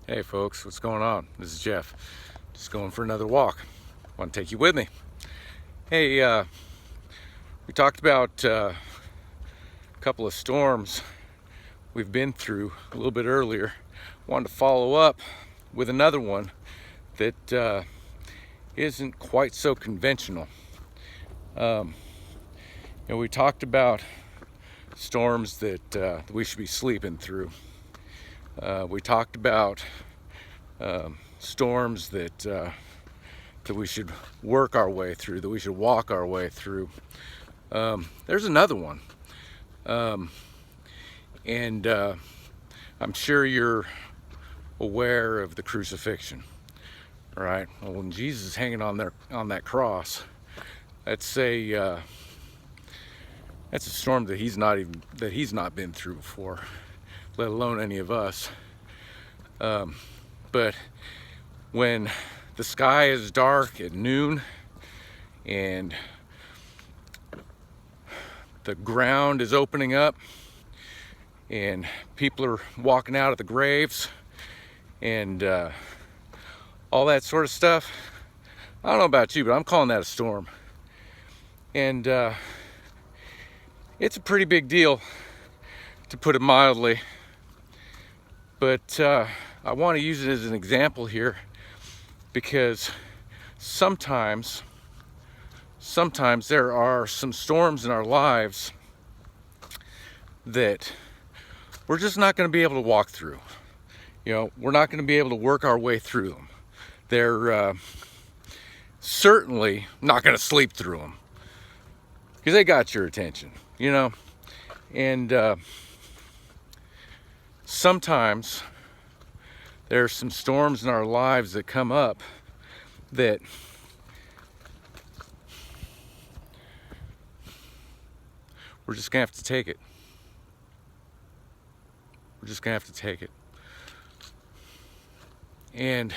Hey folks, what's going on? This is Jeff. Just going for another walk. Want to take you with me. Hey, we talked about a couple of storms we've been through a little bit earlier. Wanted to follow up with another one that isn't quite so conventional. We talked about storms that we should be sleeping through. We talked about storms that we should work our way through, that we should walk our way through. There's another one, and I'm sure you're aware of the crucifixion, right? Well, when Jesus is hanging on that cross, that's a storm that he's not been through before, let alone any of us. But when the sky is dark at noon and the ground is opening up and people are walking out of the graves and all that sort of stuff, I don't know about you, but I'm calling that a storm. And it's a pretty big deal, to put it mildly. But I want to use it as an example here because sometimes there are some storms in our lives that we're just not going to be able to walk through. We're not going to be able to work our way through them. They're certainly not going to sleep through them because they got your attention, and sometimes there's some storms in our lives that come up that we're just gonna have to take it. We're just gonna have to take it. And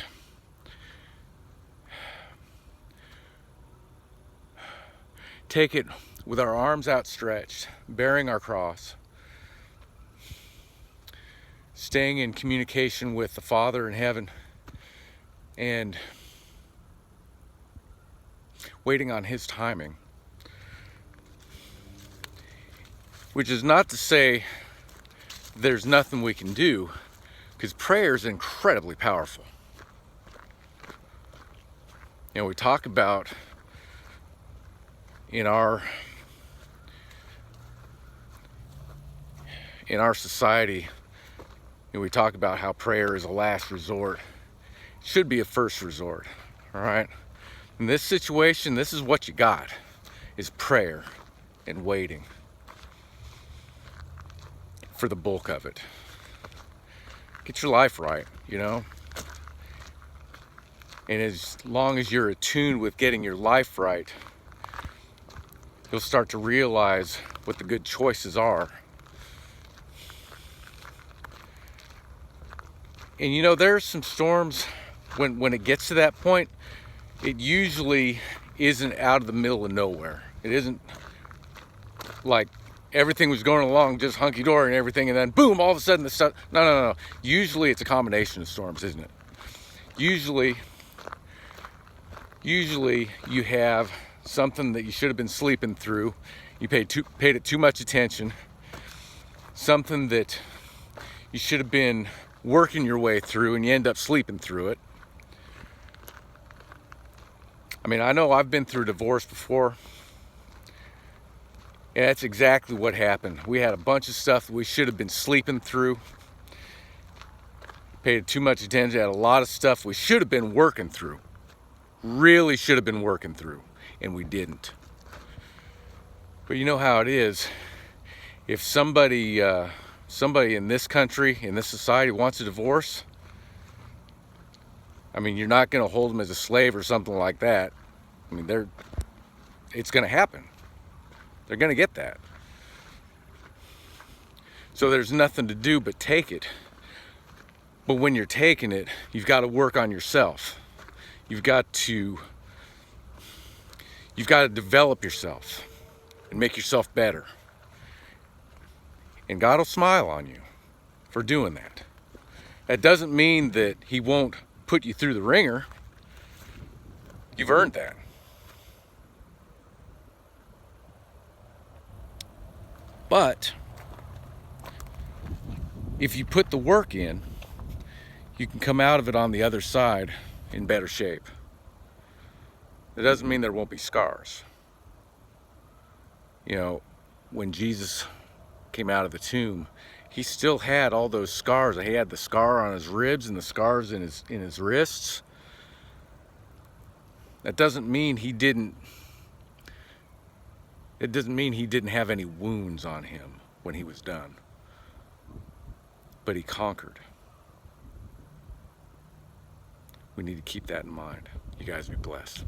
take it with our arms outstretched, bearing our cross, staying in communication with the Father in heaven, and waiting on His timing. Which is not to say there's nothing we can do, because prayer is incredibly powerful. We talk about in our society, we talk about how prayer is a last resort. It should be a first resort, all right? In this situation, this is what you got, is prayer and waiting for the bulk of it. Get your life right, And as long as you're attuned with getting your life right, you'll start to realize what the good choices are. And there's some storms, when it gets to that point, it usually isn't out of the middle of nowhere. It isn't like everything was going along just hunky-dory and everything, and then boom, all of a sudden the stuff. No. Usually it's a combination of storms, isn't it? Usually you have something that you should have been sleeping through. You paid it too much attention. Something that you should have been working your way through, and you end up sleeping through it. I know I've been through divorce before. And that's exactly what happened. We had a bunch of stuff that we should have been sleeping through. Paid too much attention. Had a lot of stuff we should have been working through. Really should have been working through, and we didn't. But you know how it is. If somebody in this country, in this society, wants a divorce, you're not going to hold them as a slave or something like that. It's going to happen. They're going to get that. So there's nothing to do but take it. But when you're taking it, you've got to work on yourself. You've got to develop yourself and make yourself better. And God will smile on you for doing that. That doesn't mean that he won't put you through the ringer. You've earned that. But if you put the work in, you can come out of it on the other side in better shape. It doesn't mean there won't be scars. You know, when Jesus came out of the tomb, he still had all those scars. He had the scar on his ribs and the scars in his wrists. That doesn't mean he didn't. It doesn't mean he didn't have any wounds on him when he was done. But he conquered. We need to keep that in mind. You guys be blessed.